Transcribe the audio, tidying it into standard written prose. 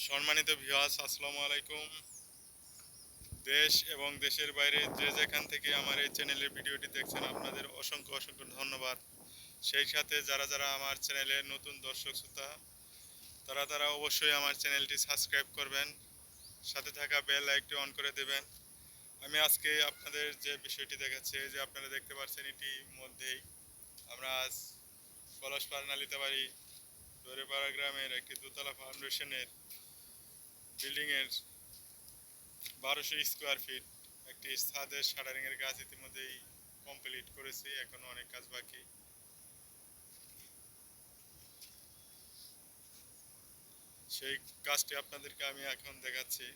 সম্মানিত ভিউয়ার্স, আসসালামু আলাইকুম। দেশ এবং দেশের বাইরে যে যেখান থেকে আমার এই চ্যানেলের ভিডিওটি দেখছেন, আপনাদের অসংখ্য অসংখ্য ধন্যবাদ। সেই সাথে যারা যারা আমার চ্যানেলের নতুন দর্শক শ্রোতা, তারা অবশ্যই আমার চ্যানেলটি সাবস্ক্রাইব করবেন, সাথে থাকা বেল লাইকটি অন করে দেবেন। আমি আজকে আপনাদের যে বিষয়টি দেখাচ্ছি, যে আপনারা দেখতে পাচ্ছেন, এটি মধ্যেই আমরা আজ পলাশপাড়া নালিতাবাড়ি দৌড়েপাড়া গ্রামের একটি দোতলা ফাউন্ডেশনের বিল্ডিংয়ের 1200 স্কোয়ার ফিট একটি ছাদের শাটারিংয়ের কাজ ইতিমধ্যেই কমপ্লিট করেছি, এখনো অনেক কাজ বাকি। সেই কাজটি আপনাদেরকে আমি এখন দেখাচ্ছি।